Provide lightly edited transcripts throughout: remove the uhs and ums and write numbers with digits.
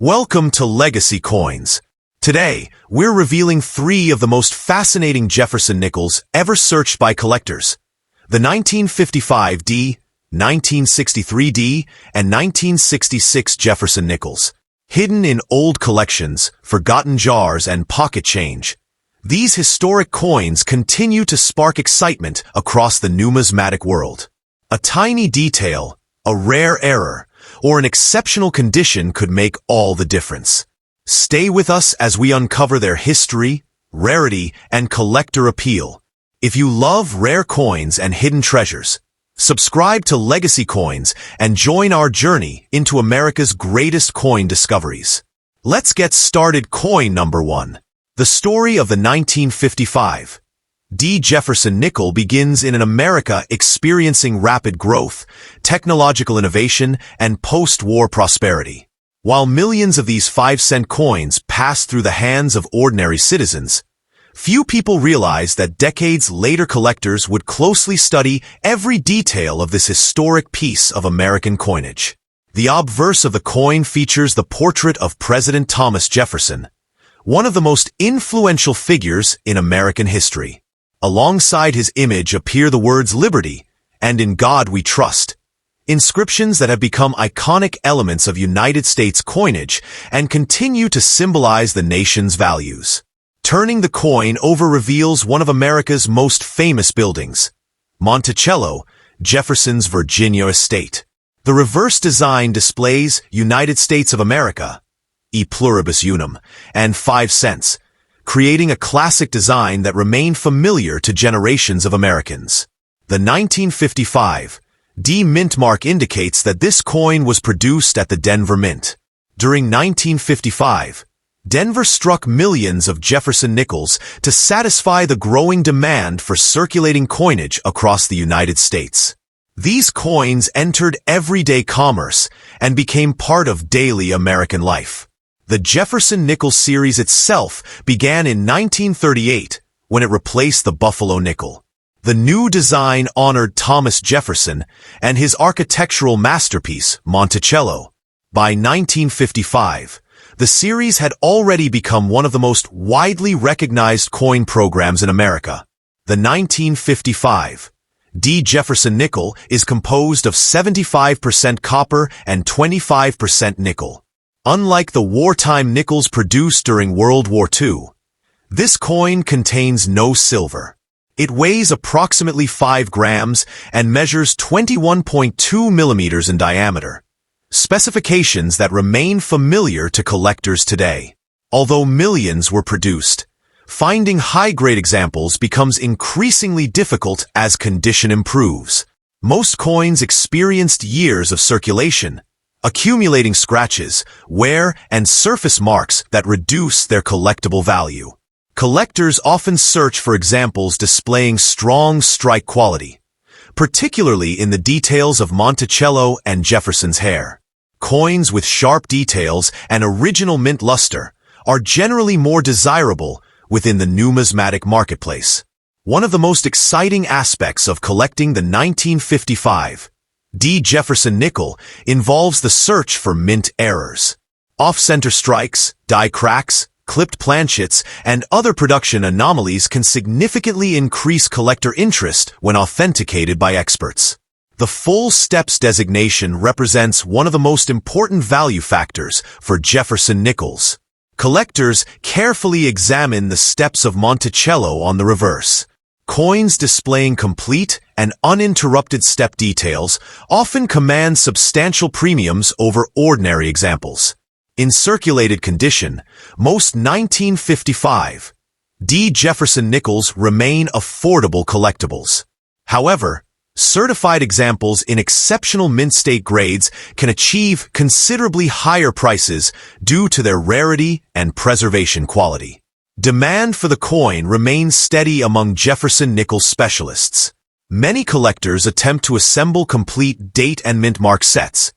Welcome to Legacy Coins. Today, we're revealing three of the most fascinating Jefferson nickels ever searched by collectors. The 1955D, 1963D, and 1966 Jefferson nickels. Hidden in old collections, forgotten jars, and pocket change. These historic coins continue to spark excitement across the numismatic world. A tiny detail, a rare error, or an exceptional condition could make all the difference. Stay with us as we uncover their history, rarity, and collector appeal. If you love rare coins and hidden treasures, subscribe to Legacy Coins and join our journey into America's greatest coin discoveries. Let's get started. Coin number 1. The story of the 1955 D. Jefferson nickel begins in an America experiencing rapid growth, technological innovation, and post-war prosperity. While millions of these 5-cent coins passed through the hands of ordinary citizens, few people realized that decades later collectors would closely study every detail of this historic piece of American coinage. The obverse of the coin features the portrait of President Thomas Jefferson, one of the most influential figures in American history. Alongside his image appear the words "Liberty" and "In God We Trust," inscriptions that have become iconic elements of United States coinage and continue to symbolize the nation's values. Turning the coin over reveals one of America's most famous buildings, Monticello, Jefferson's Virginia estate. The reverse design displays United States of America, E pluribus unum, and 5 cents, creating a classic design that remained familiar to generations of Americans. The 1955 D mint mark indicates that this coin was produced at the Denver Mint. During 1955, Denver struck millions of Jefferson nickels to satisfy the growing demand for circulating coinage across the United States. These coins entered everyday commerce and became part of daily American life. The Jefferson nickel series itself began in 1938 when it replaced the Buffalo nickel. The new design honored Thomas Jefferson and his architectural masterpiece, Monticello. By 1955, the series had already become one of the most widely recognized coin programs in America. The 1955 D. Jefferson nickel is composed of 75% copper and 25% nickel. Unlike the wartime nickels produced during World War II, this coin contains no silver. It weighs approximately 5 grams and measures 21.2 millimeters in diameter, specifications that remain familiar to collectors today. Although millions were produced, finding high-grade examples becomes increasingly difficult as condition improves. Most coins experienced years of circulation, accumulating scratches, wear, and surface marks that reduce their collectible value. Collectors often search for examples displaying strong strike quality, particularly in the details of Monticello and Jefferson's hair. Coins with sharp details and original mint luster are generally more desirable within the numismatic marketplace. One of the most exciting aspects of collecting the 1955 D. Jefferson nickel involves the search for mint errors. Off-center strikes, die cracks, clipped planchets, and other production anomalies can significantly increase collector interest when authenticated by experts. The full steps designation represents one of the most important value factors for Jefferson nickels. Collectors carefully examine the steps of Monticello on the reverse. Coins displaying complete and uninterrupted step details often command substantial premiums over ordinary examples. In circulated condition, most 1955 D. Jefferson nickels remain affordable collectibles. However, certified examples in exceptional mint state grades can achieve considerably higher prices due to their rarity and preservation quality. Demand for the coin remains steady among Jefferson nickel specialists. Many collectors attempt to assemble complete date and mint mark sets,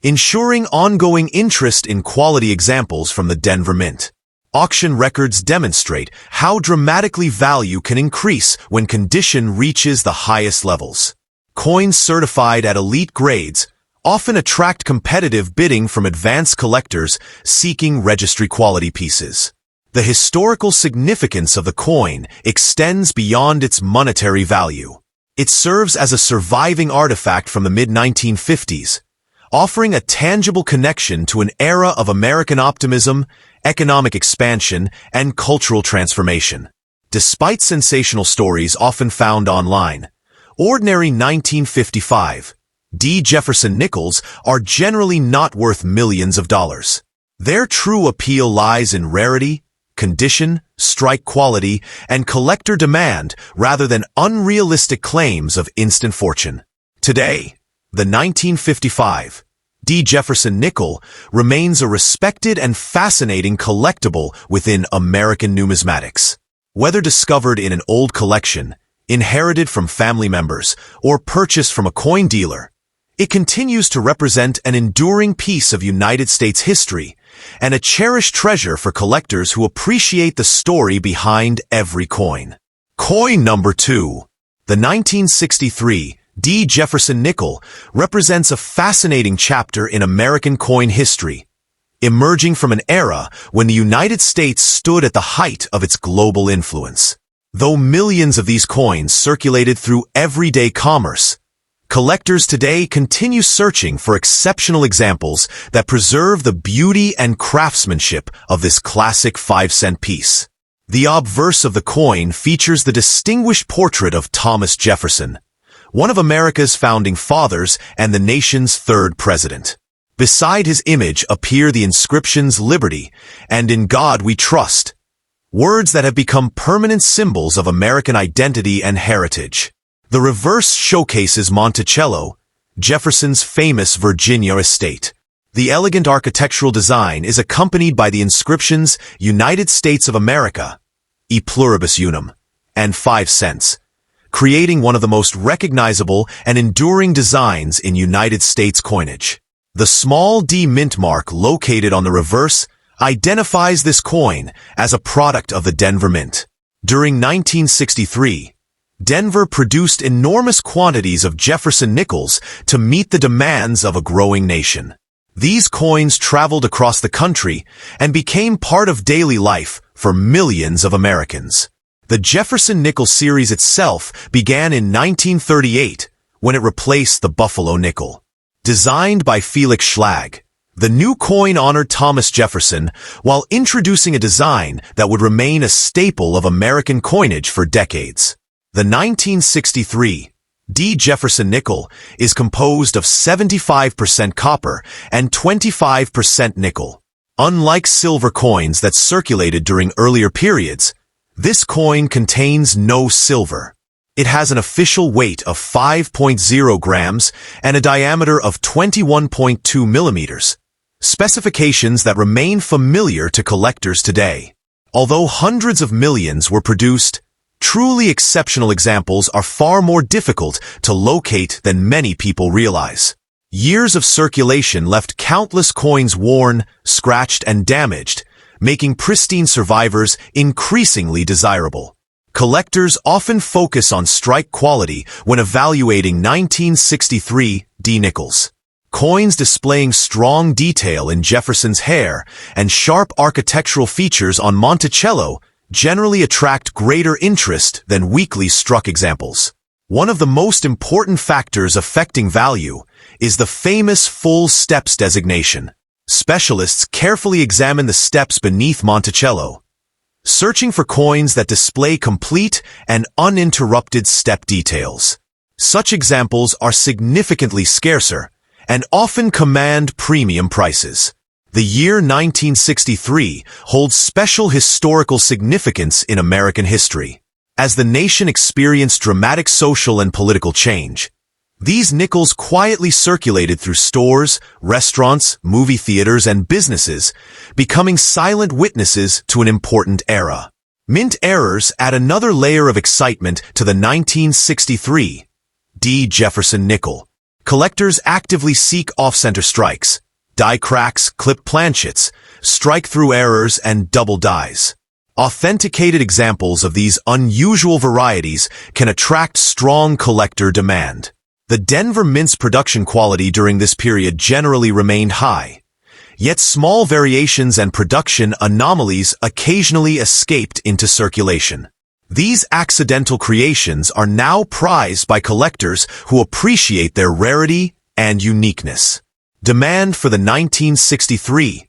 ensuring ongoing interest in quality examples from the Denver Mint. Auction records demonstrate how dramatically value can increase when condition reaches the highest levels. Coins certified at elite grades often attract competitive bidding from advanced collectors seeking registry-quality pieces. The historical significance of the coin extends beyond its monetary value. It serves as a surviving artifact from the mid-1950s, offering a tangible connection to an era of American optimism, economic expansion, and cultural transformation. Despite sensational stories often found online, ordinary 1955 D. Jefferson nickels are generally not worth millions of dollars. Their true appeal lies in rarity, condition, strike quality, and collector demand rather than unrealistic claims of instant fortune. Today, the 1955 D. Jefferson nickel remains a respected and fascinating collectible within American numismatics. Whether discovered in an old collection, inherited from family members, or purchased from a coin dealer, it continues to represent an enduring piece of United States history and a cherished treasure for collectors who appreciate the story behind every coin. Coin number 2. The 1963 D. Jefferson nickel represents a fascinating chapter in American coin history, emerging from an era when the United States stood at the height of its global influence. Though millions of these coins circulated through everyday commerce, collectors today continue searching for exceptional examples that preserve the beauty and craftsmanship of this classic 5-cent piece. The obverse of the coin features the distinguished portrait of Thomas Jefferson, one of America's founding fathers and the nation's third president. Beside his image appear the inscriptions "Liberty" and "In God We Trust," words that have become permanent symbols of American identity and heritage. The reverse showcases Monticello, Jefferson's famous Virginia estate. The elegant architectural design is accompanied by the inscriptions "United States of America," "E Pluribus Unum," and 5 cents, creating one of the most recognizable and enduring designs in United States coinage. The small D mint mark located on the reverse identifies this coin as a product of the Denver Mint. During 1963, Denver produced enormous quantities of Jefferson nickels to meet the demands of a growing nation. These coins traveled across the country and became part of daily life for millions of Americans. The Jefferson nickel series itself began in 1938 when it replaced the Buffalo nickel. Designed by Felix Schlag, the new coin honored Thomas Jefferson while introducing a design that would remain a staple of American coinage for decades. The 1963 D. Jefferson nickel is composed of 75% copper and 25% nickel. Unlike silver coins that circulated during earlier periods, this coin contains no silver. It has an official weight of 5.0 grams and a diameter of 21.2 millimeters, specifications that remain familiar to collectors today. Although hundreds of millions were produced, truly exceptional examples are far more difficult to locate than many people realize. Years of circulation left countless coins worn, scratched, and damaged, making pristine survivors increasingly desirable. Collectors often focus on strike quality when evaluating 1963 D nickels. Coins displaying strong detail in Jefferson's hair and sharp architectural features on Monticello generally attract greater interest than weakly struck examples. One of the most important factors affecting value is the famous full steps designation. Specialists carefully examine the steps beneath Monticello, searching for coins that display complete and uninterrupted step details. Such examples are significantly scarcer and often command premium prices. The year 1963 holds special historical significance in American history. As the nation experienced dramatic social and political change, these nickels quietly circulated through stores, restaurants, movie theaters, and businesses, becoming silent witnesses to an important era. Mint errors add another layer of excitement to the 1963 D. Jefferson nickel. Collectors actively seek off-center strikes, die cracks, clip planchets, strike-through errors, and double dies. Authenticated examples of these unusual varieties can attract strong collector demand. The Denver Mint's production quality during this period generally remained high, yet small variations and production anomalies occasionally escaped into circulation. These accidental creations are now prized by collectors who appreciate their rarity and uniqueness. Demand for the 1963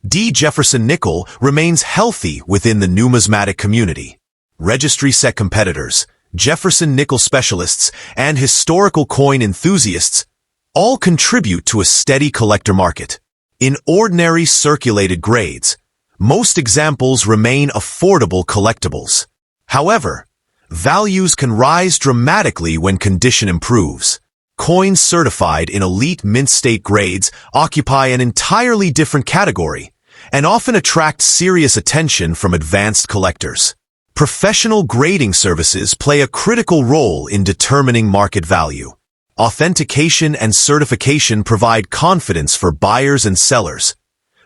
D. Jefferson nickel remains healthy within the numismatic community. Registry set competitors, Jefferson nickel specialists, and historical coin enthusiasts all contribute to a steady collector market. In ordinary circulated grades, most examples remain affordable collectibles. However, values can rise dramatically when condition improves. Coins certified in elite mint state grades occupy an entirely different category and often attract serious attention from advanced collectors. Professional grading services play a critical role in determining market value. Authentication and certification provide confidence for buyers and sellers,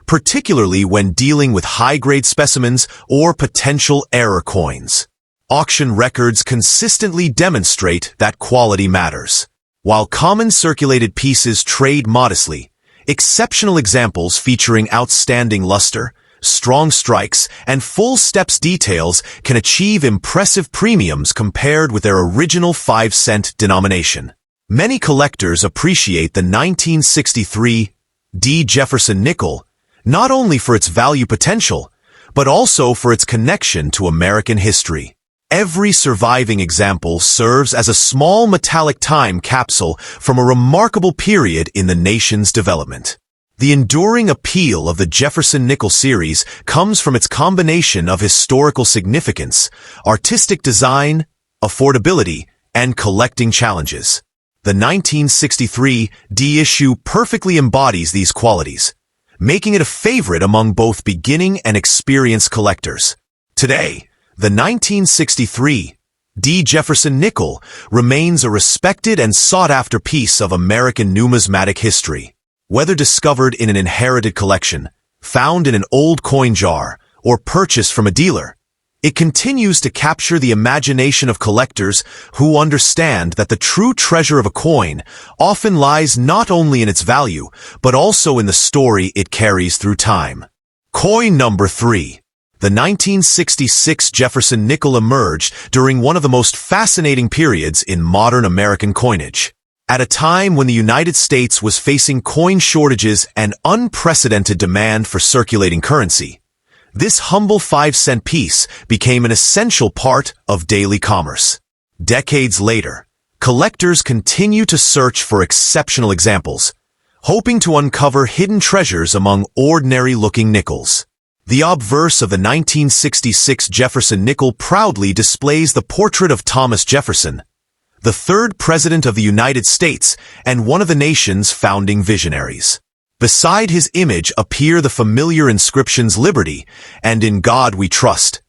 particularly when dealing with high-grade specimens or potential error coins. Auction records consistently demonstrate that quality matters. While common circulated pieces trade modestly, exceptional examples featuring outstanding luster, strong strikes, and full steps details can achieve impressive premiums compared with their original 5-cent denomination. Many collectors appreciate the 1963 D. Jefferson nickel not only for its value potential, but also for its connection to American history. Every surviving example serves as a small metallic time capsule from a remarkable period in the nation's development. The enduring appeal of the Jefferson nickel series comes from its combination of historical significance, artistic design, affordability, and collecting challenges. The 1963 D issue perfectly embodies these qualities, making it a favorite among both beginning and experienced collectors. Today, the 1963 D. Jefferson nickel remains a respected and sought-after piece of American numismatic history. Whether discovered in an inherited collection, found in an old coin jar, or purchased from a dealer, it continues to capture the imagination of collectors who understand that the true treasure of a coin often lies not only in its value, but also in the story it carries through time. Coin number 3. The 1966 Jefferson nickel emerged during one of the most fascinating periods in modern American coinage. At a time when the United States was facing coin shortages and unprecedented demand for circulating currency, this humble 5-cent piece became an essential part of daily commerce. Decades later, collectors continue to search for exceptional examples, hoping to uncover hidden treasures among ordinary-looking nickels. The obverse of the 1966 Jefferson nickel proudly displays the portrait of Thomas Jefferson, the third President of the United States and one of the nation's founding visionaries. Beside his image appear the familiar inscriptions "Liberty" and "In God We Trust,"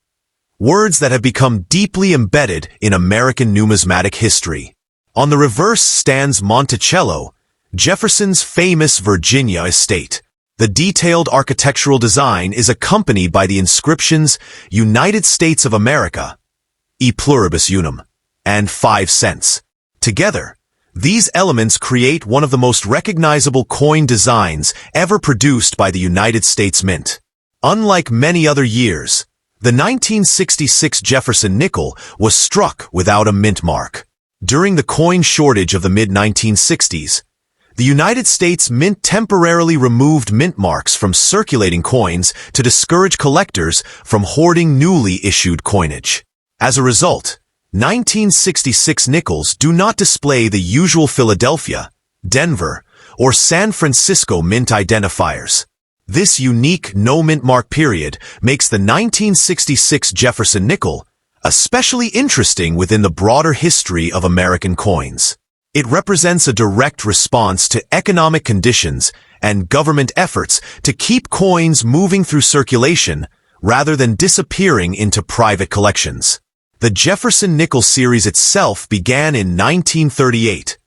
words that have become deeply embedded in American numismatic history. On the reverse stands Monticello, Jefferson's famous Virginia estate. The detailed architectural design is accompanied by the inscriptions "United States of America," "E Pluribus Unum," and 5 cents. Together, these elements create one of the most recognizable coin designs ever produced by the United States Mint. Unlike many other years, the 1966 Jefferson nickel was struck without a mint mark. During the coin shortage of the mid-1960s, the United States Mint temporarily removed mint marks from circulating coins to discourage collectors from hoarding newly issued coinage. As a result, 1966 nickels do not display the usual Philadelphia, Denver, or San Francisco mint identifiers. This unique no-mint mark period makes the 1966 Jefferson nickel especially interesting within the broader history of American coins. It represents a direct response to economic conditions and government efforts to keep coins moving through circulation rather than disappearing into private collections. The Jefferson nickel series itself began in 1938,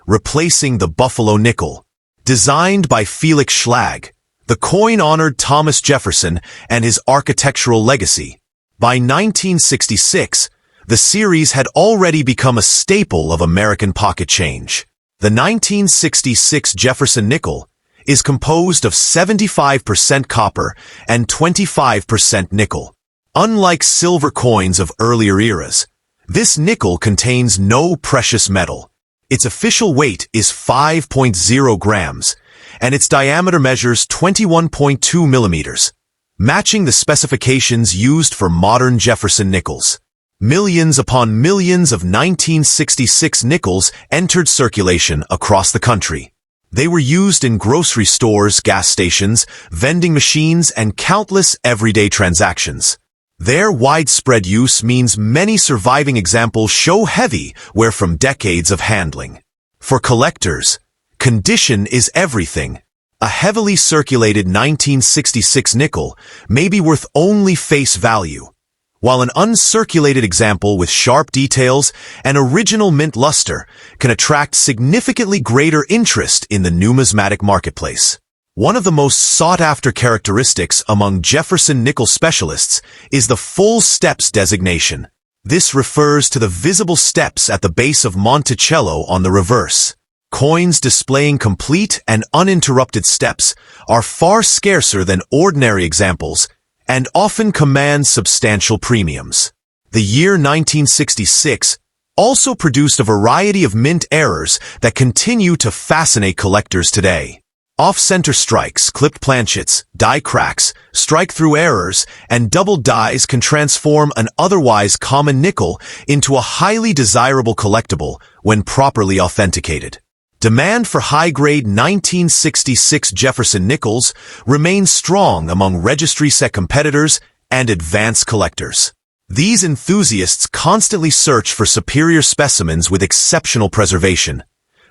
replacing the Buffalo nickel. Designed by Felix Schlag, the coin honored Thomas Jefferson and his architectural legacy. By 1966, the series had already become a staple of American pocket change. The 1966 Jefferson nickel is composed of 75% copper and 25% nickel. Unlike silver coins of earlier eras, this nickel contains no precious metal. Its official weight is 5.0 grams, and its diameter measures 21.2 millimeters, matching the specifications used for modern Jefferson nickels. Millions upon millions of 1966 nickels entered circulation across the country. They were used in grocery stores, gas stations, vending machines, and countless everyday transactions. Their widespread use means many surviving examples show heavy wear from decades of handling. For collectors, condition is everything. A heavily circulated 1966 nickel may be worth only face value, while an uncirculated example with sharp details and original mint luster can attract significantly greater interest in the numismatic marketplace. One of the most sought-after characteristics among Jefferson nickel specialists is the full steps designation. This refers to the visible steps at the base of Monticello on the reverse. Coins displaying complete and uninterrupted steps are far scarcer than ordinary examples and often command substantial premiums. The year 1966 also produced a variety of mint errors that continue to fascinate collectors today. Off-center strikes, clipped planchets, die cracks, strike-through errors, and double dies can transform an otherwise common nickel into a highly desirable collectible when properly authenticated. Demand for high-grade 1966 Jefferson nickels remains strong among registry-set competitors and advanced collectors. These enthusiasts constantly search for superior specimens with exceptional preservation,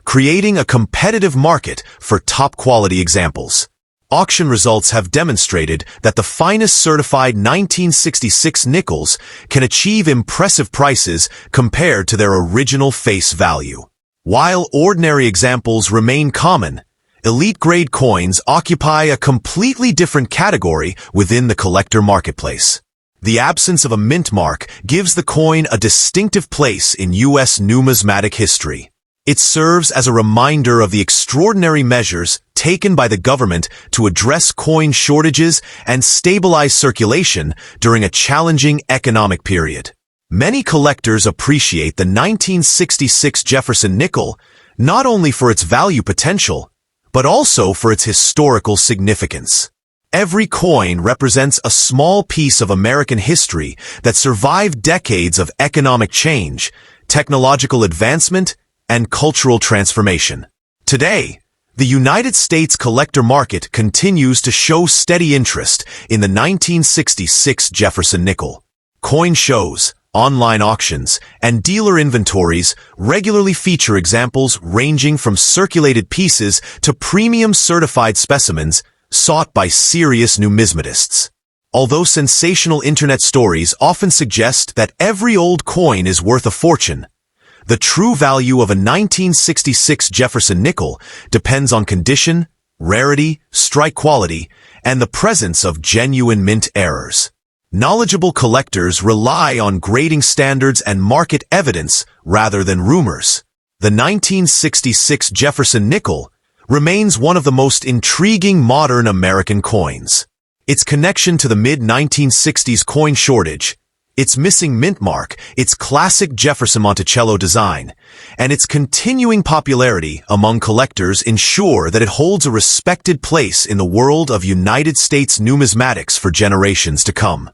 creating a competitive market for top-quality examples. Auction results have demonstrated that the finest certified 1966 nickels can achieve impressive prices compared to their original face value. While ordinary examples remain common, elite-grade coins occupy a completely different category within the collector marketplace. The absence of a mint mark gives the coin a distinctive place in U.S. numismatic history. It serves as a reminder of the extraordinary measures taken by the government to address coin shortages and stabilize circulation during a challenging economic period. Many collectors appreciate the 1966 Jefferson nickel not only for its value potential, but also for its historical significance. Every coin represents a small piece of American history that survived decades of economic change, technological advancement, and cultural transformation. Today, the United States collector market continues to show steady interest in the 1966 Jefferson nickel. Coin shows, online auctions, and dealer inventories regularly feature examples ranging from circulated pieces to premium certified specimens sought by serious numismatists. Although sensational internet stories often suggest that every old coin is worth a fortune, the true value of a 1966 Jefferson nickel depends on condition, rarity, strike quality, and the presence of genuine mint errors. Knowledgeable collectors rely on grading standards and market evidence rather than rumors. The 1966 Jefferson nickel remains one of the most intriguing modern American coins. Its connection to the mid-1960s coin shortage, its missing mint mark, its classic Jefferson Monticello design, and its continuing popularity among collectors ensure that it holds a respected place in the world of United States numismatics for generations to come.